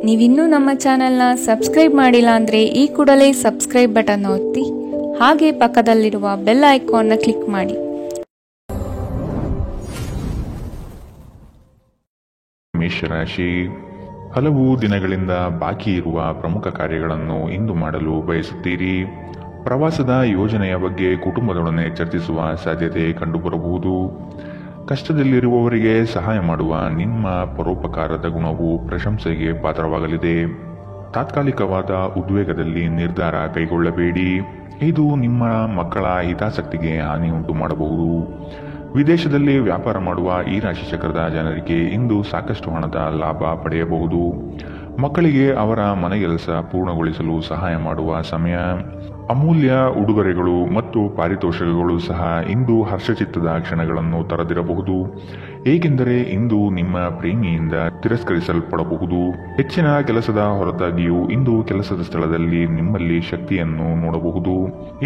ನೀವಿನ್ನೂ ನಮ್ಮ ಚಾನೆಲ್ನ ಸಬ್ಸ್ಕ್ರೈಬ್ ಮಾಡಿಲ್ಲ ಅಂದರೆ ಈ ಕೂಡಲೇ ಸಬ್ಸ್ಕ್ರೈಬ್ ಬಟನ್ ಒತ್ತಿ ಹಾಗೆ ಪಕ್ಕದಲ್ಲಿರುವ ಬೆಲ್ ಐಕಾನ್ನ ಕ್ಲಿಕ್ ಮಾಡಿ. ಮೇಷರಾಶಿ, ಹಲವು ದಿನಗಳಿಂದ ಬಾಕಿ ಇರುವ ಪ್ರಮುಖ ಕಾರ್ಯಗಳನ್ನು ಇಂದು ಮಾಡಲು ಬಯಸುತ್ತೀರಿ. ಪ್ರವಾಸದ ಯೋಜನೆಯ ಬಗ್ಗೆ ಕುಟುಂಬದೊಡನೆ ಚರ್ಚಿಸುವ ಸಾಧ್ಯತೆ ಕಂಡುಬರಬಹುದು. ಕಷ್ಟದಲ್ಲಿರುವವರಿಗೆ ಸಹಾಯ ಮಾಡುವ ನಿಮ್ಮ ಪರೋಪಕಾರದ ಗುಣವು ಪ್ರಶಂಸೆಗೆ ಪಾತ್ರವಾಗಲಿದೆ. ತಾತ್ಕಾಲಿಕವಾದ ಉದ್ವೇಗದಲ್ಲಿ ನಿರ್ಧಾರ ಕೈಗೊಳ್ಳಬೇಡಿ. ಇದು ನಿಮ್ಮ ಮಕ್ಕಳ ಹಿತಾಸಕ್ತಿಗೆ ಹಾನಿ ಉಂಟು ಮಾಡಬಹುದು. ವಿದೇಶದಲ್ಲಿ ವ್ಯಾಪಾರ ಮಾಡುವ ಈ ರಾಶಿ ಚಕ್ರದ ಜನರಿಗೆ ಇಂದು ಸಾಕಷ್ಟು ಹಣದ ಲಾಭ ಪಡೆಯಬಹುದು. ಮಕ್ಕಳಿಗೆ ಅವರ ಮನೆಗೆಲಸ ಪೂರ್ಣಗೊಳಿಸಲು ಸಹಾಯ ಮಾಡುವ ಸಮಯ. ಅಮೂಲ್ಯ ಉಡುಗೊರೆಗಳು ಮತ್ತು ಪಾರಿತೋಷಕಗಳು ಸಹ ಇಂದು ಹರ್ಷಚಿತ್ತದ ಕ್ಷಣಗಳನ್ನು ತರದಿರಬಹುದು, ಏಕೆಂದರೆ ಇಂದು ನಿಮ್ಮ ಪ್ರೇಮಿಯಿಂದ ತಿರಸ್ಕರಿಸಲ್ಪಡಬಹುದು. ಹೆಚ್ಚಿನ ಕೆಲಸದ ಹೊರತಾಗಿಯೂ ಇಂದು ಕೆಲಸದ ಸ್ಥಳದಲ್ಲಿ ನಿಮ್ಮಲ್ಲಿ ಶಕ್ತಿಯನ್ನು ನೋಡಬಹುದು.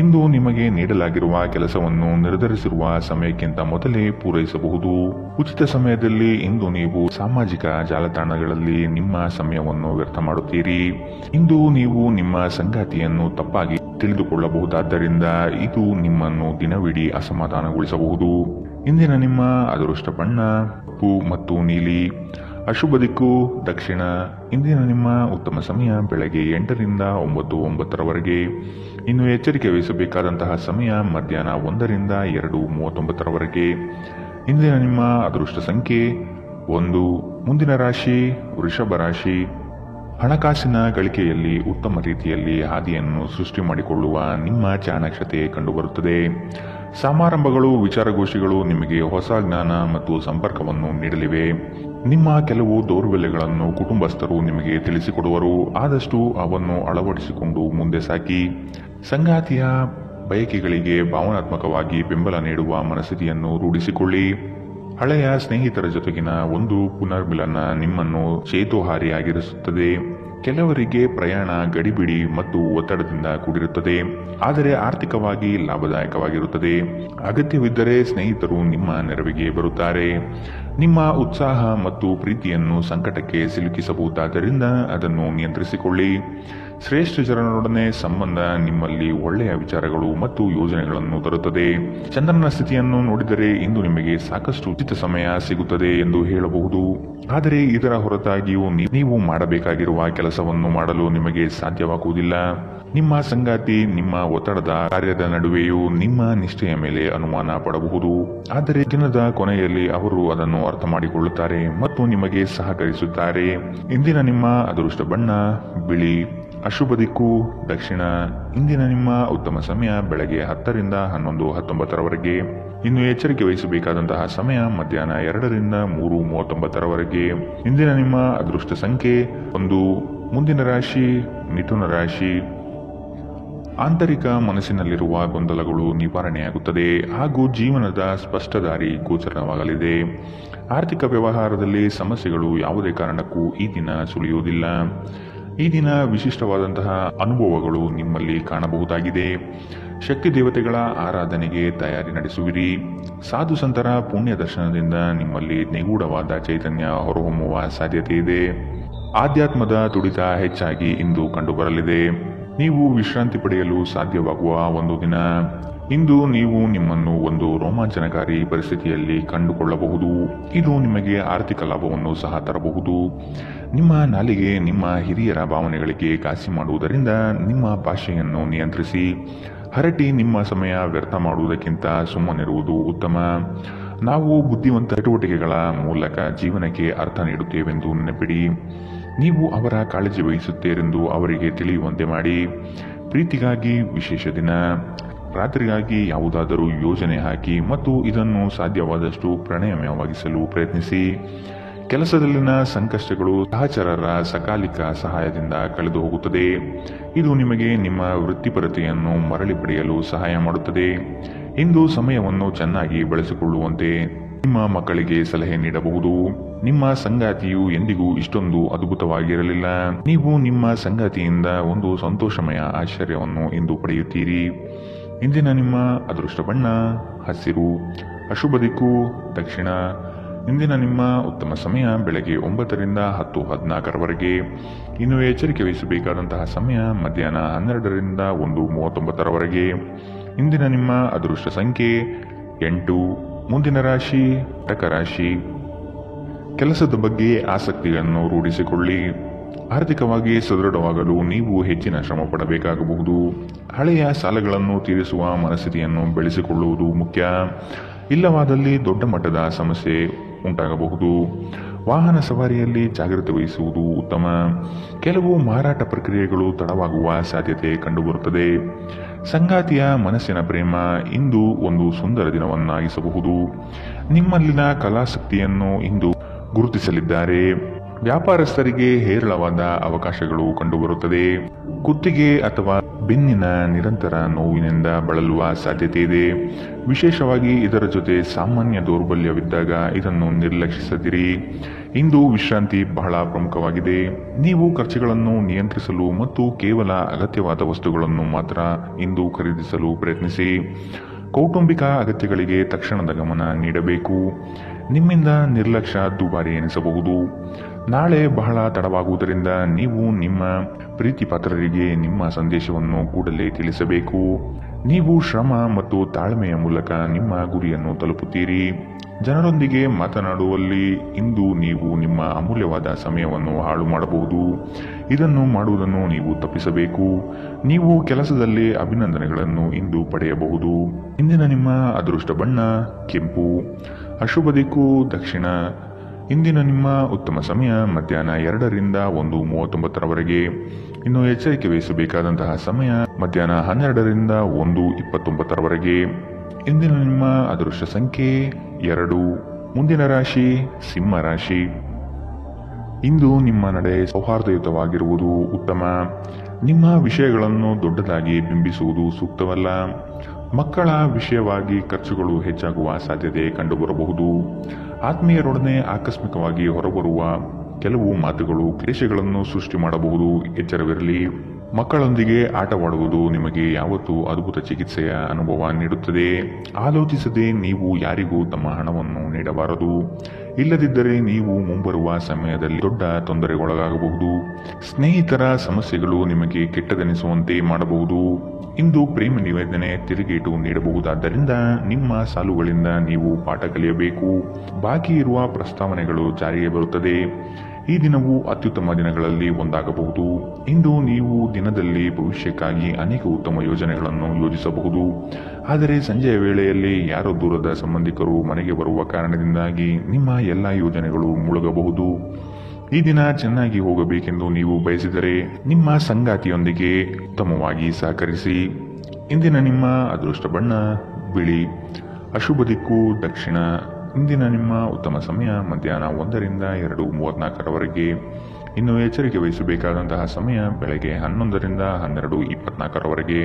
ಇಂದು ನಿಮಗೆ ನೀಡಲಾಗಿರುವ ಕೆಲಸವನ್ನು ನಿರ್ಧರಿಸಿರುವ ಸಮಯಕ್ಕಿಂತ ಮೊದಲೇ ಪೂರೈಸಬಹುದು. ಉಚಿತ ಸಮಯದಲ್ಲಿ ಇಂದು ನೀವು ಸಾಮಾಜಿಕ ಜಾಲತಾಣಗಳಲ್ಲಿ ನಿಮ್ಮ ಸಮಯವನ್ನು ವ್ಯರ್ಥ ಮಾಡುತ್ತೀರಿ. ಇಂದು ನೀವು ನಿಮ್ಮ ಸಂಗಾತಿಯನ್ನು ತಪ್ಪಾಗಿ ತಿಳಿದುಕೊಳ್ಳಬಹುದಾದ್ದರಿಂದ ಇದು ನಿಮ್ಮನ್ನು ದಿನವಿಡೀ ಅಸಮಾಧಾನಗೊಳಿಸಬಹುದು. ಇಂದಿನ ನಿಮ್ಮ ಅದೃಷ್ಟ ಬಣ್ಣ ಕಪ್ಪು ಮತ್ತು ನೀಲಿ. ಅಶುಭ ದಿಕ್ಕು ದಕ್ಷಿಣ. ಇಂದಿನ ನಿಮ್ಮ ಉತ್ತಮ ಸಮಯ ಬೆಳಗ್ಗೆ 8 ರಿಂದ 9:09 ಇನ್ನು ಎಚ್ಚರಿಕೆ ವಹಿಸಬೇಕಾದಂತಹ ಸಮಯ ಮಧ್ಯಾಹ್ನ 1 ರಿಂದ 2:39. ಇಂದಿನ ನಿಮ್ಮ ಅದೃಷ್ಟ ಸಂಖ್ಯೆ 1. ಮುಂದಿನ ರಾಶಿ ವೃಷಭ ರಾಶಿ. ಹಣಕಾಸಿನ ಗಳಿಕೆಯಲ್ಲಿ ಉತ್ತಮ ರೀತಿಯಲ್ಲಿ ಹಾದಿಯನ್ನು ಸೃಷ್ಟಿ ಮಾಡಿಕೊಳ್ಳುವ ನಿಮ್ಮ ಚಾಣಾಕ್ಷತೆ ಕಂಡುಬರುತ್ತದೆ. ಸಮಾರಂಭಗಳು, ವಿಚಾರಗೋಷ್ಠಿಗಳು ನಿಮಗೆ ಹೊಸ ಜ್ಞಾನ ಮತ್ತು ಸಂಪರ್ಕವನ್ನು ನೀಡಲಿವೆ. ನಿಮ್ಮ ಕೆಲವು ದೌರ್ಬಲ್ಯಗಳನ್ನು ಕುಟುಂಬಸ್ಥರು ನಿಮಗೆ ತಿಳಿಸಿಕೊಡುವರು. ಆದಷ್ಟು ಅವನ್ನು ಅಳವಡಿಸಿಕೊಂಡು ಮುಂದೆ ಸಾಗಿ. ಸಂಗಾತಿಯ ಬಯಕೆಗಳಿಗೆ ಭಾವನಾತ್ಮಕವಾಗಿ ಬೆಂಬಲ ನೀಡುವ ಮನಸ್ಥಿತಿಯನ್ನು ರೂಢಿಸಿಕೊಳ್ಳಿ. ಹಳೆಯ ಸ್ನೇಹಿತರ ಜೊತೆಗಿನ ಒಂದು ಪುನರ್ಮಿಲನ ನಿಮ್ಮನ್ನು ಚೇತೋಹಾರಿಯಾಗಿರಿಸುತ್ತದೆ. ಕೆಲವರಿಗೆ ಪ್ರಯಾಣ ಗಡಿಬಿಡಿ ಮತ್ತು ಒತ್ತಡದಿಂದ ಕೂಡಿರುತ್ತದೆ, ಆದರೆ ಆರ್ಥಿಕವಾಗಿ ಲಾಭದಾಯಕವಾಗಿರುತ್ತದೆ. ಅಗತ್ಯವಿದ್ದರೆ ಸ್ನೇಹಿತರು ನಿಮ್ಮ ನೆರವಿಗೆ ಬರುತ್ತಾರೆ. ನಿಮ್ಮ ಉತ್ಸಾಹ ಮತ್ತು ಪ್ರೀತಿಯನ್ನು ಸಂಕಟಕ್ಕೆ ಸಿಲುಕಿಸಬಹುದಾದ್ದರಿಂದ ಅದನ್ನು ನಿಯಂತ್ರಿಸಿಕೊಳ್ಳಿ. ಶ್ರೇಷ್ಠ ಜನರೊಡನೆ ಸಂಬಂಧ ನಿಮ್ಮಲ್ಲಿ ಒಳ್ಳೆಯ ವಿಚಾರಗಳು ಮತ್ತು ಯೋಜನೆಗಳನ್ನು ತರುತ್ತದೆ. ಚಂದ್ರನ ಸ್ಥಿತಿಯನ್ನು ನೋಡಿದರೆ ಇಂದು ನಿಮಗೆ ಸಾಕಷ್ಟು ಉಚಿತ ಸಮಯ ಸಿಗುತ್ತದೆ ಎಂದು ಹೇಳಬಹುದು, ಆದರೆ ಇದರ ಹೊರತಾಗಿಯೂ ನೀವು ಮಾಡಬೇಕಾಗಿರುವ ಕೆಲಸವನ್ನು ಮಾಡಲು ನಿಮಗೆ ಸಾಧ್ಯವಾಗುವುದಿಲ್ಲ. ನಿಮ್ಮ ಸಂಗಾತಿ ನಿಮ್ಮ ಒತ್ತಡದ ಕಾರ್ಯದ ನಡುವೆಯೂ ನಿಮ್ಮ ನಿಷ್ಠೆಯ ಮೇಲೆ ಅನುಮಾನ ಪಡಬಹುದು, ಆದರೆ ದಿನದ ಕೊನೆಯಲ್ಲಿ ಅವರು ಅದನ್ನು ಅರ್ಥ ಮಾಡಿಕೊಳ್ಳುತ್ತಾರೆ ಮತ್ತು ನಿಮಗೆ ಸಹಕರಿಸುತ್ತಾರೆ. ಇಂದಿನ ನಿಮ್ಮ ಅದೃಷ್ಟ ಬಣ್ಣ ಬಿಳಿ. ಅಶುಭ ದಿಕ್ಕು ದಕ್ಷಿಣ. ಇಂದಿನ ನಿಮ್ಮ ಉತ್ತಮ ಸಮಯ ಬೆಳಗ್ಗೆ 10 ರಿಂದ 11:19 ಇನ್ನು ಎಚ್ಚರಿಕೆ ವಹಿಸಬೇಕಾದಂತಹ ಸಮಯ ಮಧ್ಯಾಹ್ನ 2 ರಿಂದ 3:39. ಇಂದಿನ ನಿಮ್ಮ ಅದೃಷ್ಟ ಸಂಖ್ಯೆ 1. ಮುಂದಿನ ರಾಶಿ ಮಿಥುನ ರಾಶಿ. ಆಂತರಿಕ ಮನಸ್ಸಿನಲ್ಲಿರುವ ಗೊಂದಲಗಳು ನಿವಾರಣೆಯಾಗುತ್ತದೆ ಹಾಗೂ ಜೀವನದ ಸ್ಪಷ್ಟ ದಾರಿ ಗೋಚರವಾಗಲಿದೆ. ಆರ್ಥಿಕ ವ್ಯವಹಾರದಲ್ಲಿ ಸಮಸ್ಯೆಗಳು ಯಾವುದೇ ಕಾರಣಕ್ಕೂ ಈ ದಿನ ಸುಳಿಯುವುದಿಲ್ಲ. ಈ ದಿನ ವಿಶಿಷ್ಟವಾದಂತಹ ಅನುಭವಗಳು ನಿಮ್ಮಲ್ಲಿ ಕಾಣಬಹುದಾಗಿದೆ. ಶಕ್ತಿ ದೇವತೆಗಳ ಆರಾಧನೆಗೆ ತಯಾರಿ ನಡೆಸುವಿರಿ. ಸಾಧು ಸಂತರ ಪುಣ್ಯ ದರ್ಶನದಿಂದ ನಿಮ್ಮಲ್ಲಿ ನಿಗೂಢವಾದ ಚೈತನ್ಯ ಹೊರಹೊಮ್ಮುವ ಸಾಧ್ಯತೆ ಇದೆ. ಆಧ್ಯಾತ್ಮದ ತುಡಿತ ಹೆಚ್ಚಾಗಿ ಇಂದು ಕಂಡುಬರಲಿದೆ. ನೀವು ವಿಶ್ರಾಂತಿ ಪಡೆಯಲು ಸಾಧ್ಯವಾಗುವ ಒಂದು ದಿನ. ಇಂದು ನೀವು ನಿಮ್ಮನ್ನು ಒಂದು ರೋಮಾಂಚನಕಾರಿ ಪರಿಸ್ಥಿತಿಯಲ್ಲಿ ಕಂಡುಕೊಳ್ಳಬಹುದು. ಇದು ನಿಮಗೆ ಆರ್ಥಿಕ ಲಾಭವನ್ನು ಸಹ ತರಬಹುದು. ನಿಮ್ಮ ನಾಲಿಗೆ ನಿಮ್ಮ ಹಿರಿಯರ ಭಾವನೆಗಳಿಗೆ ಘಾಸಿ ಮಾಡುವುದರಿಂದ ನಿಮ್ಮ ಭಾಷೆಯನ್ನು ನಿಯಂತ್ರಿಸಿ. ಹರಟಿ ನಿಮ್ಮ ಸಮಯ ವ್ಯರ್ಥ ಮಾಡುವುದಕ್ಕಿಂತ ಸುಮ್ಮನಿರುವುದು ಉತ್ತಮ. ನಾವು ಬುದ್ಧಿವಂತ ಚಟುವಟಿಕೆಗಳ ಮೂಲಕ ಜೀವನಕ್ಕೆ ಅರ್ಥ ನೀಡುತ್ತೇವೆಂದು ನೆನಪಿಡಿ. ನೀವು ಅವರ ಕಾಳಜಿ ವಹಿಸುತ್ತೀರೆಂದು ಅವರಿಗೆ ತಿಳಿಯುವಂತೆ ಮಾಡಿ. ಪ್ರೀತಿಗಾಗಿ ವಿಶೇಷ ದಿನ. ರಾತ್ರಿಗಾಗಿ ಯಾವುದಾದರೂ ಯೋಜನೆ ಹಾಕಿ ಮತ್ತು ಇದನ್ನು ಸಾಧ್ಯವಾದಷ್ಟು ಪ್ರಣಯಮಯವಾಗಿಸಲು ಪ್ರಯತ್ನಿಸಿ. ಕೆಲಸದಲ್ಲಿನ ಸಂಕಷ್ಟಗಳು ಸಹಚರರ ಸಕಾಲಿಕ ಸಹಾಯದಿಂದ ಕಳೆದು ಹೋಗುತ್ತದೆ. ಇದು ನಿಮಗೆ ನಿಮ್ಮ ವೃತ್ತಿಪರತೆಯನ್ನು ಮರಳಿ ಪಡೆಯಲು ಸಹಾಯ ಮಾಡುತ್ತದೆ. ಇಂದು ಸಮಯವನ್ನು ಚೆನ್ನಾಗಿ ಬಳಸಿಕೊಳ್ಳುವಂತೆ ನಿಮ್ಮ ಮಕ್ಕಳಿಗೆ ಸಲಹೆ ನೀಡಬಹುದು. ನಿಮ್ಮ ಸಂಗಾತಿಯು ಎಂದಿಗೂ ಇಷ್ಟೊಂದು ಅದ್ಭುತವಾಗಿರಲಿಲ್ಲ. ನೀವು ನಿಮ್ಮ ಸಂಗಾತಿಯಿಂದ ಒಂದು ಸಂತೋಷಮಯ ಆಶ್ಚರ್ಯವನ್ನು ಇಂದು ಪಡೆಯುತ್ತೀರಿ. ಇಂದಿನ ನಿಮ್ಮ ಅದೃಷ್ಟ ಬಣ್ಣ ಹಸಿರು. ಅಶುಭ ದಿಕ್ಕು ದಕ್ಷಿಣ. ಇಂದಿನ ನಿಮ್ಮ ಉತ್ತಮ ಸಮಯ ಬೆಳಗ್ಗೆ 9ರಿಂದ 10:14ರವರೆಗೆ. ಇನ್ನು ಎಚ್ಚರಿಕೆ ವಹಿಸಬೇಕಾದಂತಹ ಸಮಯ ಮಧ್ಯಾಹ್ನ 12ರಿಂದ 1:39ರವರೆಗೆ. ಇಂದಿನ ನಿಮ್ಮ ಅದೃಷ್ಟ ಸಂಖ್ಯೆ 8. ಮುಂದಿನ ರಾಶಿ ಕಟಕ ರಾಶಿ. ಕೆಲಸದ ಬಗ್ಗೆ ಆಸಕ್ತಿಯನ್ನು ರೂಢಿಸಿಕೊಳ್ಳಿ. ಆರ್ಥಿಕವಾಗಿ ಸದೃಢವಾಗಲು ನೀವು ಹೆಚ್ಚಿನ ಶ್ರಮ ಪಡಬೇಕಾಗಬಹುದು. ಹಳೆಯ ಸಾಲಗಳನ್ನು ತೀರಿಸುವ ಮನಸ್ಥಿತಿಯನ್ನು ಬೆಳೆಸಿಕೊಳ್ಳುವುದು ಮುಖ್ಯ. ಇಲ್ಲವಾದಲ್ಲಿ ದೊಡ್ಡ ಮಟ್ಟದ ಸಮಸ್ಯೆ ಉಂಟಾಗಬಹುದು. ವಾಹನ ಸವಾರಿಯಲ್ಲಿ ಜಾಗ್ರತೆ ವಹಿಸುವುದು ಉತ್ತಮ. ಕೆಲವು ಮಾರಾಟ ಪ್ರಕ್ರಿಯೆಗಳು ತಡವಾಗುವ ಸಾಧ್ಯತೆ ಕಂಡುಬರುತ್ತದೆ. ಸಂಗಾತಿಯ ಮನಸ್ಸಿನ ಪ್ರೇಮ ಇಂದು ಒಂದು ಸುಂದರ ದಿನವನ್ನಾಗಿಸಬಹುದು. ನಿಮ್ಮಲ್ಲಿನ ಕಲಾಸಕ್ತಿಯನ್ನು ಇಂದು ಗುರುತಿಸಲಿದ್ದಾರೆ. ವ್ಯಾಪಾರಸ್ಥರಿಗೆ ಹೇರಳವಾದ ಅವಕಾಶಗಳು ಕಂಡುಬರುತ್ತದೆ. ಕುತ್ತಿಗೆ ಅಥವಾ ಬೆನ್ನಿನ ನಿರಂತರ ನೋವಿನಿಂದ ಬಳಲುವ ಸಾಧ್ಯತೆ ಇದೆ. ವಿಶೇಷವಾಗಿ ಇದರ ಜೊತೆ ಸಾಮಾನ್ಯ ದೌರ್ಬಲ್ಯವಿದ್ದಾಗ ಇದನ್ನು ನಿರ್ಲಕ್ಷಿಸದಿರಿ. ಇಂದು ವಿಶ್ರಾಂತಿ ಬಹಳ ಪ್ರಮುಖವಾಗಿದೆ. ನೀವು ಖರ್ಚುಗಳನ್ನು ನಿಯಂತ್ರಿಸಲು ಮತ್ತು ಕೇವಲ ಅಗತ್ಯವಾದ ವಸ್ತುಗಳನ್ನು ಮಾತ್ರ ಇಂದು ಖರೀದಿಸಲು ಪ್ರಯತ್ನಿಸಿ. ಕೌಟುಂಬಿಕ ಅಗತ್ಯಗಳಿಗೆ ತಕ್ಷಣದ ಗಮನ ನೀಡಬೇಕು. ನಿಮ್ಮಿಂದ ನಿರ್ಲಕ್ಷ್ಯ ದುಬಾರಿ ಎನಿಸಬಹುದು. ನಾಳೆ ಬಹಳ ತಡವಾಗುವುದರಿಂದ ನೀವು ನಿಮ್ಮ ಪ್ರೀತಿ ಪಾತ್ರರಿಗೆ ನಿಮ್ಮ ಸಂದೇಶವನ್ನು ಕೂಡಲೇ ತಿಳಿಸಬೇಕು. ನೀವು ಶ್ರಮ ಮತ್ತು ತಾಳ್ಮೆಯ ಮೂಲಕ ನಿಮ್ಮ ಗುರಿಯನ್ನು ತಲುಪುತ್ತೀರಿ. ಜನರೊಂದಿಗೆ ಮಾತನಾಡುವಲ್ಲಿ ಇಂದು ನೀವು ನಿಮ್ಮ ಅಮೂಲ್ಯವಾದ ಸಮಯವನ್ನು ಹಾಳು ಮಾಡಬಹುದು. ಇದನ್ನು ಮಾಡುವುದನ್ನು ನೀವು ತಪ್ಪಿಸಬೇಕು. ನೀವು ಕೆಲಸದಲ್ಲಿ ಅಭಿನಂದನೆಗಳನ್ನು ಇಂದು ಪಡೆಯಬಹುದು. ಇಂದಿನ ನಿಮ್ಮ ಅದೃಷ್ಟ ಬಣ್ಣ ಕೆಂಪು. ಅಶುಭ ದಿಕ್ಕು ದಕ್ಷಿಣ. ಇಂದಿನ ನಿಮ್ಮ ಉತ್ತಮ ಸಮಯ ಮಧ್ಯಾಹ್ನ 2ರಿಂದ 1:39ರವರೆಗೆ. ಇನ್ನು ಎಚ್ಚರಿಕೆ ವಹಿಸಬೇಕಾದಂತಹ ಸಮಯ ಮಧ್ಯಾಹ್ನ 12ರಿಂದ 1:29ರವರೆಗೆ. ಇಂದಿನ ನಿಮ್ಮ ಅದೃಷ್ಟ ಸಂಖ್ಯೆ 2. ಮುಂದಿನ ರಾಶಿ ಸಿಂಹ ರಾಶಿ. ಇಂದು ನಿಮ್ಮ ನಡೆ ಸೌಹಾರ್ದಯುತವಾಗಿರುವುದು ಉತ್ತಮ. ನಿಮ್ಮ ವಿಷಯಗಳನ್ನು ದೊಡ್ಡದಾಗಿ ಬಿಂಬಿಸುವುದು ಸೂಕ್ತವಲ್ಲ. ಮಕ್ಕಳ ವಿಷಯವಾಗಿ ಖರ್ಚುಗಳು ಹೆಚ್ಚಾಗುವ ಸಾಧ್ಯತೆ ಕಂಡುಬರಬಹುದು. ಆತ್ಮೀಯರೊಡನೆ ಆಕಸ್ಮಿಕವಾಗಿ ಹೊರಬರುವ ಕೆಲವು ಮಾತುಗಳು ಕ್ಲೇಶಗಳನ್ನು ಸೃಷ್ಟಿ ಮಾಡಬಹುದು. ಎಚ್ಚರವಿರಲಿ. ಮಕ್ಕಳೊಂದಿಗೆ ಆಟವಾಡುವುದು ನಿಮಗೆ ಯಾವತ್ತೂ ಅದ್ಭುತ ಚಿಕಿತ್ಸೆಯ ಅನುಭವ ನೀಡುತ್ತದೆ. ಆಲೋಚಿಸದೆ ನೀವು ಯಾರಿಗೂ ತಮ್ಮ ಹಣವನ್ನು ನೀಡಬಾರದು. ಇಲ್ಲದಿದ್ದರೆ ನೀವು ಮುಂಬರುವ ಸಮಯದಲ್ಲಿ ದೊಡ್ಡ ತೊಂದರೆಗೊಳಗಾಗಬಹುದು. ಸ್ನೇಹಿತರ ಸಮಸ್ಯೆಗಳು ನಿಮಗೆ ಕೆಟ್ಟದೆನಿಸುವಂತೆ ಮಾಡಬಹುದು. ಇಂದು ಪ್ರೇಮ ನಿವೇದನೆ ತಿರುಗೇಟು ನೀಡಬಹುದಾದ್ದರಿಂದ ನಿಮ್ಮ ಸಾಲುಗಳಿಂದ ನೀವು ಪಾಠ ಕಲಿಯಬೇಕು. ಬಾಕಿ ಇರುವ ಪ್ರಸ್ತಾವನೆಗಳು ಜಾರಿಗೆ ಬರುತ್ತದೆ. ಈ ದಿನವು ಅತ್ಯುತ್ತಮ ದಿನಗಳಲ್ಲಿ ಒಂದಾಗಬಹುದು. ಇಂದು ನೀವು ದಿನದಲ್ಲಿ ಭವಿಷ್ಯಕ್ಕಾಗಿ ಅನೇಕ ಉತ್ತಮ ಯೋಜನೆಗಳನ್ನು ಯೋಜಿಸಬಹುದು. ಆದರೆ ಸಂಜೆಯ ವೇಳೆಯಲ್ಲಿ ಯಾರೋ ದೂರದ ಸಂಬಂಧಿಕರು ಮನೆಗೆ ಬರುವ ಕಾರಣದಿಂದಾಗಿ ನಿಮ್ಮ ಎಲ್ಲ ಯೋಜನೆಗಳು ಮುಳುಗಬಹುದು. ಈ ದಿನ ಚೆನ್ನಾಗಿ ಹೋಗಬೇಕೆಂದು ನೀವು ಬಯಸಿದರೆ ನಿಮ್ಮ ಸಂಗಾತಿಯೊಂದಿಗೆ ಉತ್ತಮವಾಗಿ ಸಹಕರಿಸಿ. ಇಂದಿನ ನಿಮ್ಮ ಅದೃಷ್ಟ ಬಣ್ಣ ಬಿಳಿ. ಅಶುಭ ದಿಕ್ಕು ದಕ್ಷಿಣ. ಇಂದಿನ ನಿಮ್ಮ ಉತ್ತಮ ಸಮಯ ಮಧ್ಯಾಹ್ನ 1ರಿಂದ 2:34ರವರೆಗೆ. ಇನ್ನು ಎಚ್ಚರಿಕೆ ವಹಿಸಬೇಕಾದಂತಹ ಸಮಯ ಬೆಳಗ್ಗೆ 11ರಿಂದ 12:24ರವರೆಗೆ.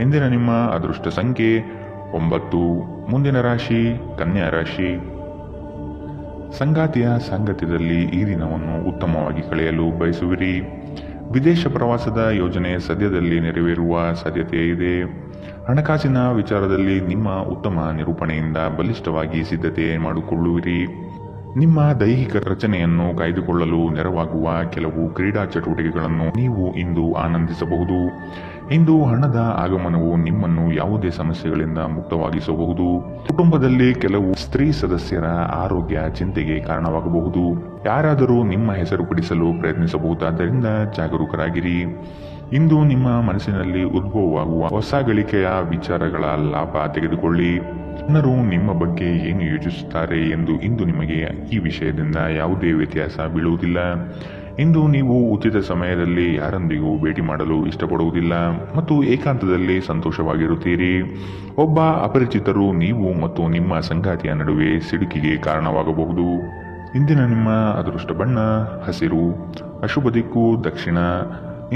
ಇಂದಿನ ನಿಮ್ಮ ಅದೃಷ್ಟ ಸಂಖ್ಯೆ 9. ಮುಂದಿನ ರಾಶಿ ಕನ್ಯಾ ರಾಶಿ. ಸಂಗಾತಿಯ ಸಾಂಗತ್ಯದಲ್ಲಿ ಈ ದಿನವನ್ನು ಉತ್ತಮವಾಗಿ ಕಳೆಯಲು ಬಯಸುವಿರಿ. ವಿದೇಶ ಪ್ರವಾಸದ ಯೋಜನೆ ಸದ್ಯದಲ್ಲಿ ನೆರವೇರುವ ಸಾಧ್ಯತೆ ಇದೆ. ಹಣಕಾಸಿನ ವಿಚಾರದಲ್ಲಿ ನಿಮ್ಮ ಉತ್ತಮ ನಿರೂಪಣೆಯಿಂದ ಬಲಿಷ್ಠವಾಗಿ ಸಿದ್ಧತೆ ಮಾಡಿಕೊಳ್ಳುವಿರಿ. ನಿಮ್ಮ ದೈಹಿಕ ರಚನೆಯನ್ನು ಕಾಯ್ದುಕೊಳ್ಳಲು ನೆರವಾಗುವ ಕೆಲವು ಕ್ರೀಡಾ ಚಟುವಟಿಕೆಗಳನ್ನು ನೀವು ಇಂದು ಆನಂದಿಸಬಹುದು. ಇಂದು ಹಣದ ಆಗಮನವು ನಿಮ್ಮನ್ನು ಯಾವುದೇ ಸಮಸ್ಯೆಗಳಿಂದ ಮುಕ್ತವಾಗಿಸಬಹುದು. ಕುಟುಂಬದಲ್ಲಿ ಕೆಲವು ಸ್ತ್ರೀ ಸದಸ್ಯರ ಆರೋಗ್ಯ ಚಿಂತೆಗೆ ಕಾರಣವಾಗಬಹುದು. ಯಾರಾದರೂ ನಿಮ್ಮ ಹೆಸರು ಪಡಿಸಲು ಪ್ರಯತ್ನಿಸಬಹುದಾದ್ದರಿಂದ ಜಾಗರೂಕರಾಗಿರಿ. ಇಂದು ನಿಮ್ಮ ಮನಸ್ಸಿನಲ್ಲಿ ಉದ್ಭವವಾಗುವ ಹೊಸ ಗಳಿಕೆಯ ವಿಚಾರಗಳ ಲಾಭ ತೆಗೆದುಕೊಳ್ಳಿ. ಜನರು ನಿಮ್ಮ ಬಗ್ಗೆ ಏನು ಯೋಚಿಸುತ್ತಾರೆ ಎಂದು ಇಂದು ನಿಮಗೆ ಈ ವಿಷಯದಿಂದ ಯಾವುದೇ ವ್ಯತ್ಯಾಸ ಬೀಳುವುದಿಲ್ಲ. ಇಂದು ನೀವು ಉಚಿತ ಸಮಯದಲ್ಲಿ ಯಾರೊಂದಿಗೂ ಭೇಟಿ ಮಾಡಲು ಇಷ್ಟಪಡುವುದಿಲ್ಲ ಮತ್ತು ಏಕಾಂತದಲ್ಲಿ ಸಂತೋಷವಾಗಿರುತ್ತೀರಿ. ಒಬ್ಬ ಅಪರಿಚಿತರು ನೀವು ಮತ್ತು ನಿಮ್ಮ ಸಂಗಾತಿಯ ನಡುವೆ ಸಿಡುಕಿಗೆ ಕಾರಣವಾಗಬಹುದು. ಇಂದಿನ ನಿಮ್ಮ ಅದೃಷ್ಟ ಬಣ್ಣ ಹಸಿರು. ಅಶುಭ ದಿಕ್ಕು ದಕ್ಷಿಣ.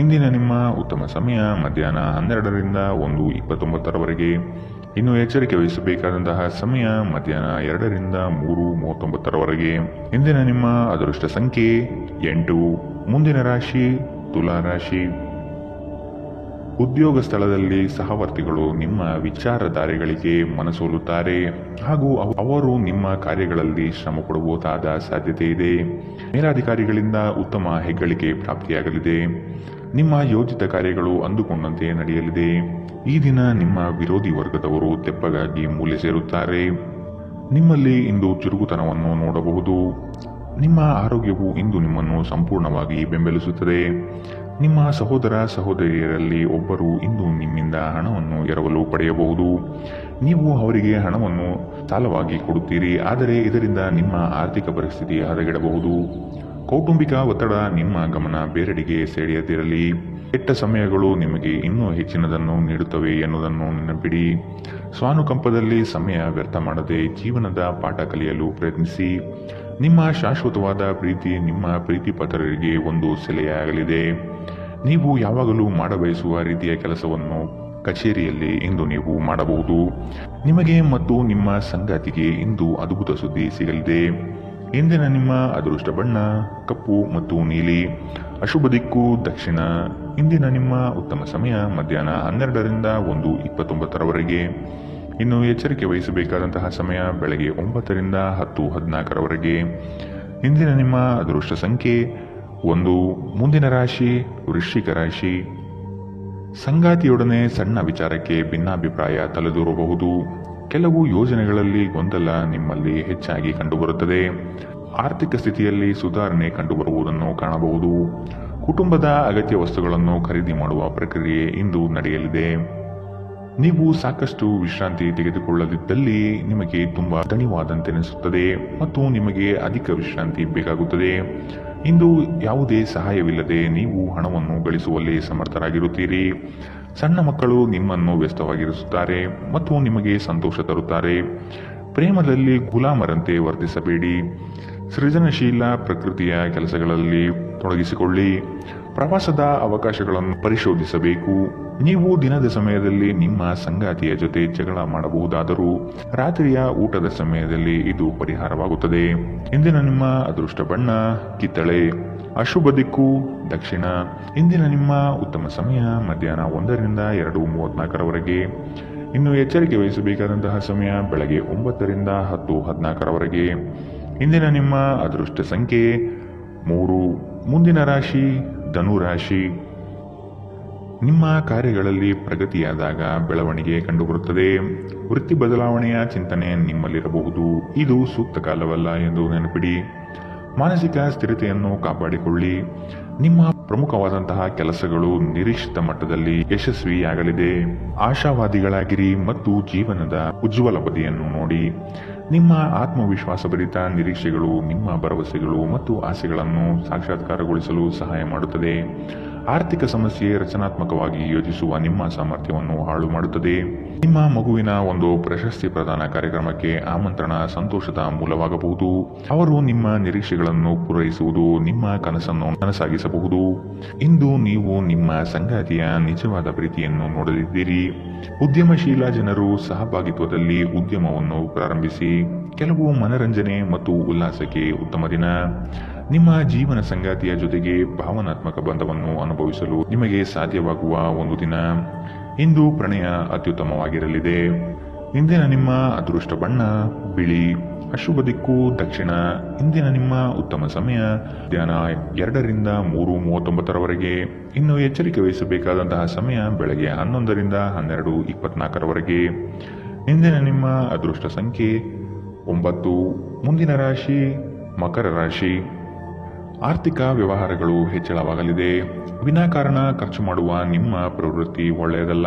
ಇಂದಿನ ನಿಮ್ಮ ಉತ್ತಮ ಸಮಯ ಮಧ್ಯಾಹ್ನ 12ರಿಂದ 1:29ರವರೆಗೆ. ಇನ್ನು ಎಚ್ಚರಿಕೆ ವಹಿಸಬೇಕಾದಂತಹ ಸಮಯ ಮಧ್ಯಾಹ್ನ 2ರಿಂದ 3:39ರವರೆಗೆ. ಇಂದಿನ ನಿಮ್ಮ ಅದೃಷ್ಟ ಸಂಖ್ಯೆ 8. ಮುಂದಿನ ರಾಶಿ ತುಲಾ ರಾಶಿ. ಉದ್ಯೋಗ ಸ್ಥಳದಲ್ಲಿ ಸಹವರ್ತಿಗಳು ನಿಮ್ಮ ವಿಚಾರಧಾರೆಗಳಿಗೆ ಮನಸೋಲುತ್ತಾರೆ ಹಾಗೂ ಅವರು ನಿಮ್ಮ ಕಾರ್ಯಗಳಲ್ಲಿ ಶ್ರಮ ಪಡಬಹುದಾದ ಸಾಧ್ಯತೆ ಇದೆ. ಮೇಲಾಧಿಕಾರಿಗಳಿಂದ ಉತ್ತಮ ಹೆಗ್ಗಳಿಕೆ ಪ್ರಾಪ್ತಿಯಾಗಲಿದೆ. ನಿಮ್ಮ ಯೋಜಿತ ಕಾರ್ಯಗಳು ಅಂದುಕೊಂಡಂತೆ ನಡೆಯಲಿದೆ. ಈ ದಿನ ನಿಮ್ಮ ವಿರೋಧಿ ವರ್ಗದವರು ತೆಪ್ಪಗಾಗಿ ಮೂಲೆ ಸೇರುತ್ತಾರೆ. ನಿಮ್ಮಲ್ಲಿ ಇಂದು ಚುರುಕುತನವನ್ನು ನೋಡಬಹುದು. ನಿಮ್ಮ ಆರೋಗ್ಯವು ಇಂದು ನಿಮ್ಮನ್ನು ಸಂಪೂರ್ಣವಾಗಿ ಬೆಂಬಲಿಸುತ್ತದೆ. ನಿಮ್ಮ ಸಹೋದರ ಸಹೋದರಿಯರಲ್ಲಿ ಒಬ್ಬರು ಇಂದು ನಿಮ್ಮಿಂದ ಹಣವನ್ನು ಎರವಲು ಪಡೆಯಬಹುದು. ನೀವು ಅವರಿಗೆ ಹಣವನ್ನು ಸಾಲವಾಗಿ ಕೊಡುತ್ತೀರಿ, ಆದರೆ ಇದರಿಂದ ನಿಮ್ಮ ಆರ್ಥಿಕ ಪರಿಸ್ಥಿತಿ ಹದಗೆಡಬಹುದು. ಕೌಟುಂಬಿಕ ಒತ್ತಡ ನಿಮ್ಮ ಗಮನ ಬೇರೆಡೆಗೆ ಸೆಳೆಯದಿರಲಿ. ಕೆಟ್ಟ ಸಮಯಗಳು ನಿಮಗೆ ಇನ್ನೂ ಹೆಚ್ಚಿನದನ್ನು ನೀಡುತ್ತವೆ ಎನ್ನುವುದನ್ನು ನೆನಪಿಡಿ. ಸ್ವಾನುಕಂಪದಲ್ಲಿ ಸಮಯ ವ್ಯರ್ಥ ಮಾಡದೆ ಜೀವನದ ಪಾಠ ಕಲಿಯಲು ಪ್ರಯತ್ನಿಸಿ. ನಿಮ್ಮ ಶಾಶ್ವತವಾದ ಪ್ರೀತಿ ನಿಮ್ಮ ಪ್ರೀತಿಪಾತ್ರರಿಗೆ ಒಂದು ಸೆಲೆಯಾಗಲಿದೆ. ನೀವು ಯಾವಾಗಲೂ ಮಾಡಬಯಸುವ ರೀತಿಯ ಕೆಲಸವನ್ನು ಕಚೇರಿಯಲ್ಲಿ ಇಂದು ನೀವು ಮಾಡಬಹುದು. ನಿಮಗೆ ಮತ್ತು ನಿಮ್ಮ ಸಂಗಾತಿಗೆ ಇಂದು ಅದ್ಭುತ ಸುದ್ದಿ ಸಿಗಲಿದೆ. ಇಂದಿನ ನಿಮ್ಮ ಅದೃಷ್ಟ ಬಣ್ಣ ಕಪ್ಪು ಮತ್ತು ನೀಲಿ. ಅಶುಭ ದಿಕ್ಕು ದಕ್ಷಿಣ. ಇಂದಿನ ನಿಮ್ಮ ಉತ್ತಮ ಸಮಯ ಮಧ್ಯಾಹ್ನ 12ರಿಂದ 1:29 ಇನ್ನು ಎಚ್ಚರಿಕೆ ವಹಿಸಬೇಕಾದಂತಹ ಸಮಯ ಬೆಳಗ್ಗೆ 9ರಿಂದ 10:14 ಇಂದಿನ ನಿಮ್ಮ ಅದೃಷ್ಟ ಸಂಖ್ಯೆ 1. ಮುಂದಿನ ರಾಶಿ ವೃಶ್ಚಿಕ ರಾಶಿ. ಸಂಗಾತಿಯೊಡನೆ ಸಣ್ಣ ವಿಚಾರಕ್ಕೆ ಭಿನ್ನಾಭಿಪ್ರಾಯ ತಲೆದೂರಬಹುದು. ಕೆಲವು ಯೋಜನೆಗಳಲ್ಲಿ ಗೊಂದಲ ನಿಮ್ಮಲ್ಲಿ ಹೆಚ್ಚಾಗಿ ಕಂಡುಬರುತ್ತದೆ. ಆರ್ಥಿಕ ಸ್ಥಿತಿಯಲ್ಲಿ ಸುಧಾರಣೆ ಕಂಡುಬರುವುದನ್ನು ಕಾಣಬಹುದು. ಕುಟುಂಬದ ಅಗತ್ಯ ವಸ್ತುಗಳನ್ನು ಖರೀದಿ ಮಾಡುವ ಪ್ರಕ್ರಿಯೆ ಇಂದು ನಡೆಯಲಿದೆ. ನೀವು ಸಾಕಷ್ಟು ವಿಶ್ರಾಂತಿ ತೆಗೆದುಕೊಳ್ಳದಿದ್ದಲ್ಲಿ ನಿಮಗೆ ತುಂಬಾ ದಣಿವಾದಂತೆನಿಸುತ್ತದೆ ಮತ್ತು ನಿಮಗೆ ಅಧಿಕ ವಿಶ್ರಾಂತಿ ಬೇಕಾಗುತ್ತದೆ. ಇಂದು ಯಾವುದೇ ಸಹಾಯವಿಲ್ಲದೆ ನೀವು ಹಣವನ್ನು ಗಳಿಸುವಲ್ಲಿ ಸಮರ್ಥರಾಗಿರುತ್ತೀರಿ. ಸಣ್ಣ ಮಕ್ಕಳು ನಿಮ್ಮನ್ನು ವ್ಯಸ್ತವಾಗಿರಿಸುತ್ತಾರೆ ಮತ್ತು ನಿಮಗೆ ಸಂತೋಷ ತರುತ್ತಾರೆ. ಪ್ರೇಮದಲ್ಲಿ ಗುಲಾಮರಂತೆ ವರ್ತಿಸಬೇಡಿ. ಸೃಜನಶೀಲ ಪ್ರಕೃತಿಯ ಕೆಲಸಗಳಲ್ಲಿ ತೊಡಗಿಸಿಕೊಳ್ಳಿ. ಪ್ರವಾಸದ ಅವಕಾಶಗಳನ್ನು ಪರಿಶೋಧಿಸಬೇಕು. ನೀವು ದಿನದ ಸಮಯದಲ್ಲಿ ನಿಮ್ಮ ಸಂಗಾತಿಯ ಜೊತೆ ಜಗಳ ಮಾಡಬಹುದಾದರೂ ರಾತ್ರಿಯ ಊಟದ ಸಮಯದಲ್ಲಿ ಇದು ಪರಿಹಾರವಾಗುತ್ತದೆ. ಇಂದಿನ ನಿಮ್ಮ ಅದೃಷ್ಟ ಬಣ್ಣ ಕಿತ್ತಳೆ. ಅಶುಭ ದಿಕ್ಕು ದಕ್ಷಿಣ. ಇಂದಿನ ನಿಮ್ಮ ಉತ್ತಮ ಸಮಯ ಮಧ್ಯಾಹ್ನ 1ರಿಂದ 2:34 ಇನ್ನು ಎಚ್ಚರಿಕೆ ವಹಿಸಬೇಕಾದಂತಹ ಸಮಯ ಬೆಳಗ್ಗೆ 9ರಿಂದ 10:14 ಇಂದಿನ ನಿಮ್ಮ ಅದೃಷ್ಟ ಸಂಖ್ಯೆ 3. ಮುಂದಿನ ರಾಶಿ ಧನು ರಾಶಿ. ನಿಮ್ಮ ಕಾರ್ಯಗಳಲ್ಲಿ ಪ್ರಗತಿಯಾದಾಗ ಬೆಳವಣಿಗೆ ಕಂಡುಬರುತ್ತದೆ. ವೃತ್ತಿ ಬದಲಾವಣೆಯ ಚಿಂತನೆ ನಿಮ್ಮಲ್ಲಿರಬಹುದು. ಇದು ಸೂಕ್ತ ಕಾಲವಲ್ಲ ಎಂದು ನೆನಪಿಡಿ. ಮಾನಸಿಕ ಸ್ಥಿರತೆಯನ್ನು ಕಾಪಾಡಿಕೊಳ್ಳಿ. ನಿಮ್ಮ ಪ್ರಮುಖವಾದಂತಹ ಕೆಲಸಗಳು ನಿರೀಕ್ಷಿತ ಮಟ್ಟದಲ್ಲಿ ಯಶಸ್ವಿಯಾಗಲಿದೆ. ಆಶಾವಾದಿಗಳಾಗಿರಿ ಮತ್ತು ಜೀವನದ ಉಜ್ವಲ ಬದಿಯನ್ನು ನೋಡಿ. ನಿಮ್ಮ ಆತ್ಮವಿಶ್ವಾಸಭರಿತ ನಿರೀಕ್ಷೆಗಳು ನಿಮ್ಮ ಭರವಸೆಗಳು ಮತ್ತು ಆಸೆಗಳನ್ನು ಸಾಕ್ಷಾತ್ಕಾರಗೊಳಿಸಲು ಸಹಾಯ ಮಾಡುತ್ತದೆ. ಆರ್ಥಿಕ ಸಮಸ್ಯೆ ರಚನಾತ್ಮಕವಾಗಿ ಯೋಜಿಸುವ ನಿಮ್ಮ ಸಾಮರ್ಥ್ಯವನ್ನು ಹಾಳು ಮಾಡುತ್ತದೆ. ನಿಮ್ಮ ಮಗುವಿನ ಒಂದು ಪ್ರಶಸ್ತಿ ಪ್ರದಾನ ಕಾರ್ಯಕ್ರಮಕ್ಕೆ ಆಮಂತ್ರಣ ಸಂತೋಷದ ಮೂಲವಾಗಬಹುದು. ಅವರು ನಿಮ್ಮ ನಿರೀಕ್ಷೆಗಳನ್ನು ಪೂರೈಸುವುದು ನಿಮ್ಮ ಕನಸನ್ನು ನನಸಾಗಿಸಬಹುದು. ಇಂದು ನೀವು ನಿಮ್ಮ ಸಂಗಾತಿಯ ನಿಜವಾದ ಪ್ರೀತಿಯನ್ನು ನೋಡಲಿದ್ದೀರಿ. ಉದ್ಯಮಶೀಲ ಜನರು ಸಹಭಾಗಿತ್ವದಲ್ಲಿ ಉದ್ಯಮವನ್ನು ಪ್ರಾರಂಭಿಸಿ. ಕೆಲವು ಮನರಂಜನೆ ಮತ್ತು ಉಲ್ಲಾಸಕ್ಕೆ ಉತ್ತಮ ದಿನ. ನಿಮ್ಮ ಜೀವನ ಸಂಗಾತಿಯ ಜೊತೆಗೆ ಭಾವನಾತ್ಮಕ ಬಂಧವನ್ನು ಅನುಭವಿಸಲು ನಿಮಗೆ ಸಾಧ್ಯವಾಗುವ ಒಂದು ದಿನ. ಇಂದು ಪ್ರಣಯ ಅತ್ಯುತ್ತಮವಾಗಿರಲಿದೆ. ಇಂದಿನ ನಿಮ್ಮ ಅದೃಷ್ಟ ಬಣ್ಣ ಬಿಳಿ. ಅಶುಭ ದಿಕ್ಕು ದಕ್ಷಿಣ. ಇಂದಿನ ನಿಮ್ಮ ಉತ್ತಮ ಸಮಯ ಮಧ್ಯಾಹ್ನ 2ರಿಂದ 3:39 ಇನ್ನು ಎಚ್ಚರಿಕೆ ವಹಿಸಬೇಕಾದಂತಹ ಸಮಯ ಬೆಳಗ್ಗೆ 11ರಿಂದ 12:24 ಇಂದಿನ ನಿಮ್ಮ ಅದೃಷ್ಟ ಸಂಖ್ಯೆ 9. ಮುಂದಿನ ರಾಶಿ ಮಕರ ರಾಶಿ. ಆರ್ಥಿಕ ವ್ಯವಹಾರಗಳು ಹೆಚ್ಚಳವಾಗಲಿದೆ. ವಿನಾಕಾರಣ ಖರ್ಚು ಮಾಡುವ ನಿಮ್ಮ ಪ್ರವೃತ್ತಿ ಒಳ್ಳೆಯದಲ್ಲ.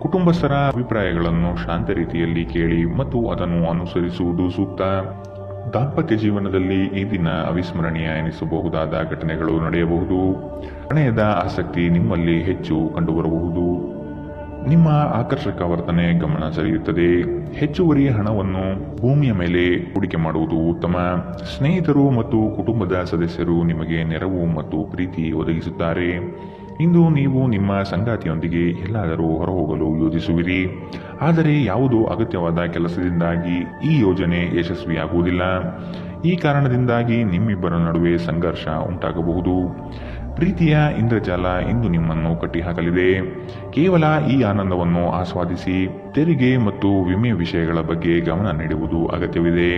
ಕುಟುಂಬಸ್ಥರ ಅಭಿಪ್ರಾಯಗಳನ್ನು ಶಾಂತ ರೀತಿಯಲ್ಲಿ ಕೇಳಿ ಮತ್ತು ಅದನ್ನು ಅನುಸರಿಸುವುದು ಸೂಕ್ತ. ದಾಂಪತ್ಯ ಜೀವನದಲ್ಲಿ ಈ ದಿನ ಅವಿಸ್ಮರಣೀಯ ಎನಿಸಬಹುದಾದ ಘಟನೆಗಳು ನಡೆಯಬಹುದು. ಪ್ರಣಯದ ಆಸಕ್ತಿ ನಿಮ್ಮಲ್ಲಿ ಹೆಚ್ಚು ಕಂಡುಬರಬಹುದು. ನಿಮ್ಮ ಆಕರ್ಷಕ ವರ್ತನೆ ಗಮನ ಸೆಳೆಯುತ್ತದೆ. ಹೆಚ್ಚುವರಿ ಹಣವನ್ನು ಭೂಮಿಯ ಮೇಲೆ ಹೂಡಿಕೆ ಮಾಡುವುದು ಉತ್ತಮ. ಸ್ನೇಹಿತರು ಮತ್ತು ಕುಟುಂಬದ ಸದಸ್ಯರು ನಿಮಗೆ ನೆರವು ಮತ್ತು ಪ್ರೀತಿ ಒದಗಿಸುತ್ತಾರೆ. ಇಂದು ನೀವು ನಿಮ್ಮ ಸಂಗಾತಿಯೊಂದಿಗೆ ಎಲ್ಲಾದರೂ ಹೊರಹೋಗಲು ಯೋಜಿಸುವಿರಿ. ಆದರೆ ಯಾವುದೋ ಅಗತ್ಯವಾದ ಕೆಲಸದಿಂದಾಗಿ ಈ ಯೋಜನೆ ಯಶಸ್ವಿಯಾಗುವುದಿಲ್ಲ. ಈ ಕಾರಣದಿಂದಾಗಿ ನಿಮ್ಮಿಬ್ಬರ ನಡುವೆ ಸಂಘರ್ಷ ಉಂಟಾಗಬಹುದು. ಪ್ರೀತಿಯ ಇಂದ್ರಜಾಲ ಇಂದು ನಿಮ್ಮನ್ನು ಕಟ್ಟಿಹಾಕಲಿದೆ. ಕೇವಲ ಈ ಆನಂದವನ್ನು ಆಸ್ವಾದಿಸಿ. ತೆರಿಗೆ ಮತ್ತು ವಿಮೆ ವಿಷಯಗಳ ಬಗ್ಗೆ ಗಮನ ನೀಡುವುದು ಅಗತ್ಯವಿದೆ.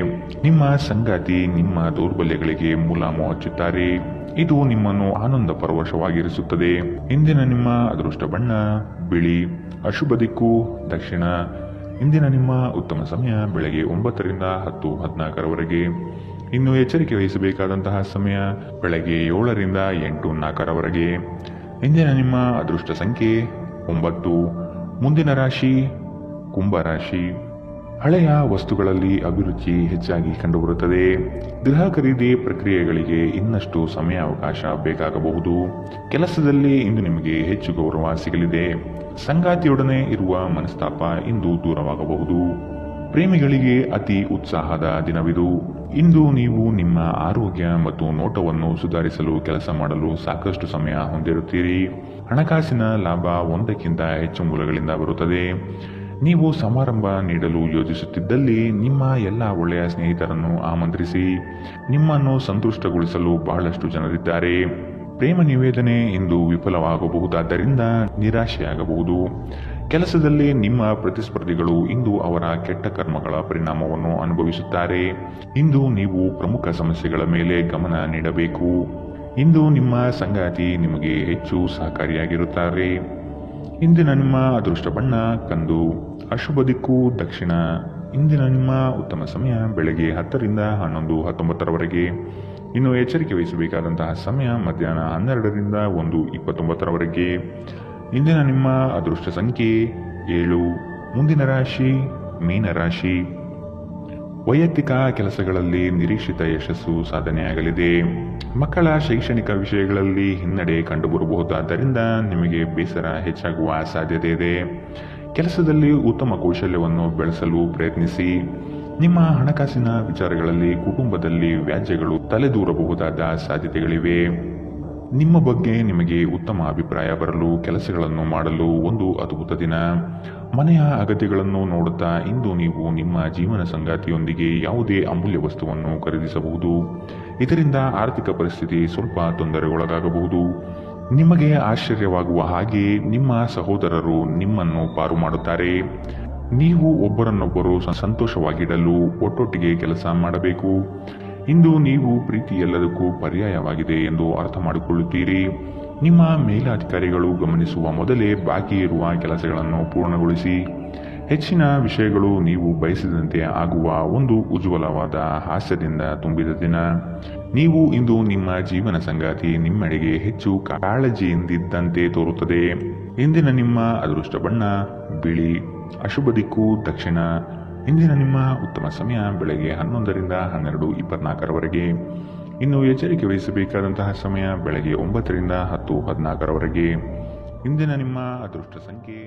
ನಿಮ್ಮ ಸಂಗಾತಿ ನಿಮ್ಮ ದೌರ್ಬಲ್ಯಗಳಿಗೆ ಮುಲಾಮು ಹಚ್ಚುತ್ತಾರೆ. ಇದು ನಿಮ್ಮನ್ನು ಆನಂದ ಪರವಶವಾಗಿರಿಸುತ್ತದೆ. ಇಂದಿನ ನಿಮ್ಮ ಅದೃಷ್ಟ ಬಣ್ಣ ಬಿಳಿ. ಅಶುಭ ದಿಕ್ಕು ದಕ್ಷಿಣ. ಇಂದಿನ ನಿಮ್ಮ ಉತ್ತಮ ಸಮಯ ಬೆಳಗ್ಗೆ 9 ರಿಂದ 10:14 ಇನ್ನು ಎಚ್ಚರಿಕೆ ವಹಿಸಬೇಕಾದಂತಹ ಸಮಯ ಬೆಳಗ್ಗೆ 7 ರಿಂದ 8:04 ಇಂದಿನ ನಿಮ್ಮ ಅದೃಷ್ಟ ಸಂಖ್ಯೆ 9. ಮುಂದಿನ ರಾಶಿ ಕುಂಭರಾಶಿ. ಹಳೆಯ ವಸ್ತುಗಳಲ್ಲಿ ಅಭಿರುಚಿ ಹೆಚ್ಚಾಗಿ ಕಂಡುಬರುತ್ತದೆ. ಗೃಹ ಖರೀದಿ ಪ್ರಕ್ರಿಯೆಗಳಿಗೆ ಇನ್ನಷ್ಟು ಸಮಯಾವಕಾಶ ಬೇಕಾಗಬಹುದು. ಕೆಲಸದಲ್ಲಿ ಇಂದು ನಿಮಗೆ ಹೆಚ್ಚು ಗೌರವ ಸಿಗಲಿದೆ. ಸಂಗಾತಿಯೊಡನೆ ಇರುವ ಮನಸ್ತಾಪ ಇಂದು ದೂರವಾಗಬಹುದು. ಪ್ರೇಮಿಗಳಿಗೆ ಅತಿ ಉತ್ಸಾಹದ ದಿನವಿದು. ಇಂದು ನೀವು ನಿಮ್ಮ ಆರೋಗ್ಯ ಮತ್ತು ನೋಟವನ್ನು ಸುಧಾರಿಸಲು ಕೆಲಸ ಮಾಡಲು ಸಾಕಷ್ಟು ಸಮಯ ಹೊಂದಿರುತ್ತೀರಿ. ಹಣಕಾಸಿನ ಲಾಭ ಒಂದಕ್ಕಿಂತ ಹೆಚ್ಚು ಮೂಲಗಳಿಂದ ಬರುತ್ತದೆ. ನೀವು ಸಮಾರಂಭ ನೀಡಲು ಯೋಜಿಸುತ್ತಿದ್ದಲ್ಲಿ ನಿಮ್ಮ ಎಲ್ಲ ಒಳ್ಳೆಯ ಸ್ನೇಹಿತರನ್ನು ಆಮಂತ್ರಿಸಿ. ನಿಮ್ಮನ್ನು ಸಂತುಷ್ಟಗೊಳಿಸಲು ಬಹಳಷ್ಟು ಜನರಿದ್ದಾರೆ. ಪ್ರೇಮ ನಿವೇದನೆ ಇಂದು ವಿಫಲವಾಗಬಹುದಾದ್ದರಿಂದ ನಿರಾಶೆಯಾಗಬಹುದು. ಕೆಲಸದಲ್ಲಿ ನಿಮ್ಮ ಪ್ರತಿಸ್ಪರ್ಧಿಗಳು ಇಂದು ಅವರ ಕೆಟ್ಟ ಕರ್ಮಗಳ ಪರಿಣಾಮವನ್ನು ಅನುಭವಿಸುತ್ತಾರೆ. ಇಂದು ನೀವು ಪ್ರಮುಖ ಸಮಸ್ಯೆಗಳ ಮೇಲೆ ಗಮನ ನೀಡಬೇಕು. ಇಂದು ನಿಮ್ಮ ಸಂಗಾತಿ ನಿಮಗೆ ಹೆಚ್ಚು ಸಹಕಾರಿಯಾಗಿರುತ್ತಾರೆ. ಇಂದಿನ ನಿಮ್ಮ ಅದೃಷ್ಟ ಬಣ್ಣ ಕಂದು. ಅಶುಭ ದಿಕ್ಕು ದಕ್ಷಿಣ. ಇಂದಿನ ನಿಮ್ಮ ಉತ್ತಮ ಸಮಯ ಬೆಳಗ್ಗೆ 10 ರಿಂದ 11:19 ಇನ್ನು ಎಚ್ಚರಿಕೆ ವಹಿಸಬೇಕಾದಂತಹ ಸಮಯ ಮಧ್ಯಾಹ್ನ 12 ರಿಂದ 1:29 ಇಂದಿನ ನಿಮ್ಮ ಅದೃಷ್ಟ ಸಂಖ್ಯೆ 7. ಮುಂದಿನ ರಾಶಿ ಮೀನರಾಶಿ. ವೈಯಕ್ತಿಕ ಕೆಲಸಗಳಲ್ಲಿ ನಿರೀಕ್ಷಿತ ಯಶಸ್ಸು ಸಾಧನೆಯಾಗಲಿದೆ. ಮಕ್ಕಳ ಶೈಕ್ಷಣಿಕ ವಿಷಯಗಳಲ್ಲಿ ಹಿನ್ನಡೆ ಕಂಡುಬರಬಹುದಾದ್ದರಿಂದ ನಿಮಗೆ ಬೇಸರ ಹೆಚ್ಚಾಗುವ ಸಾಧ್ಯತೆ ಇದೆ. ಕೆಲಸದಲ್ಲಿ ಉತ್ತಮ ಕೌಶಲ್ಯವನ್ನು ಬೆಳೆಸಲು ಪ್ರಯತ್ನಿಸಿ. ನಿಮ್ಮ ಹಣಕಾಸಿನ ವಿಚಾರಗಳಲ್ಲಿ ಕುಟುಂಬದಲ್ಲಿ ವ್ಯಾಜ್ಯಗಳು ತಲೆದೂರಬಹುದಾದ ಸಾಧ್ಯತೆಗಳಿವೆ. ನಿಮ್ಮ ಬಗ್ಗೆ ನಿಮಗೆ ಉತ್ತಮ ಅಭಿಪ್ರಾಯ ಬರಲು ಕೆಲಸಗಳನ್ನು ಮಾಡಲು ಒಂದು ಅದ್ಭುತ ದಿನ. ಮನೆಯ ಅಗತ್ಯಗಳನ್ನು ನೋಡುತ್ತಾ ಇಂದು ನೀವು ನಿಮ್ಮ ಜೀವನ ಸಂಗಾತಿಯೊಂದಿಗೆ ಯಾವುದೇ ಅಮೂಲ್ಯ ವಸ್ತುವನ್ನು ಖರೀದಿಸಬಹುದು. ಇದರಿಂದ ಆರ್ಥಿಕ ಪರಿಸ್ಥಿತಿ ಸ್ವಲ್ಪ ತೊಂದರೆಗೊಳಗಾಗಬಹುದು. ನಿಮಗೆ ಆಶ್ಚರ್ಯವಾಗುವ ಹಾಗೆ ನಿಮ್ಮ ಸಹೋದರರು ನಿಮ್ಮನ್ನು ಪಾರು ಮಾಡುತ್ತಾರೆ. ನೀವು ಒಬ್ಬರನ್ನೊಬ್ಬರು ಸಂತೋಷವಾಗಿಡಲು ಒಟ್ಟೊಟ್ಟಿಗೆ ಕೆಲಸ ಮಾಡಬೇಕು. ಇಂದು ನೀವು ಪ್ರೀತಿ ಎಲ್ಲದಕ್ಕೂ ಪರ್ಯಾಯವಾಗಿದೆ ಎಂದು ಅರ್ಥ ಮಾಡಿಕೊಳ್ಳುತ್ತೀರಿ. ನಿಮ್ಮ ಮೇಲಾಧಿಕಾರಿಗಳು ಗಮನಿಸುವ ಮೊದಲೇ ಬಾಕಿ ಇರುವ ಕೆಲಸಗಳನ್ನು ಪೂರ್ಣಗೊಳಿಸಿ. ಹೆಚ್ಚಿನ ವಿಷಯಗಳು ನೀವು ಬಯಸಿದಂತೆ ಆಗುವ ಒಂದು ಉಜ್ವಲವಾದ ಹಾಸ್ಯದಿಂದ ತುಂಬಿದ ದಿನ. ನೀವು ಇಂದು ನಿಮ್ಮ ಜೀವನ ಸಂಗಾತಿ ನಿಮ್ಮೆಡೆಗೆ ಹೆಚ್ಚು ಕಾಳಜಿಯಿಂದಿದ್ದಂತೆ ತೋರುತ್ತದೆ. ಇಂದಿನ ನಿಮ್ಮ ಅದೃಷ್ಟ ಬಣ್ಣ ಬಿಳಿ. ಅಶುಭ ದಿಕ್ಕು ದಕ್ಷಿಣ. ಇಂದಿನ ನಿಮ್ಮ ಉತ್ತಮ ಸಮಯ ಬೆಳಗ್ಗೆ 11 ರಿಂದ 12:24 ಇನ್ನು ಎಚ್ಚರಿಕೆ ವಹಿಸಬೇಕಾದಂತಹ ಸಮಯ ಬೆಳಗ್ಗೆ 9 ರಿಂದ 10:14 ಇಂದಿನ ನಿಮ್ಮ ಅದೃಷ್ಟ ಸಂಖ್ಯೆ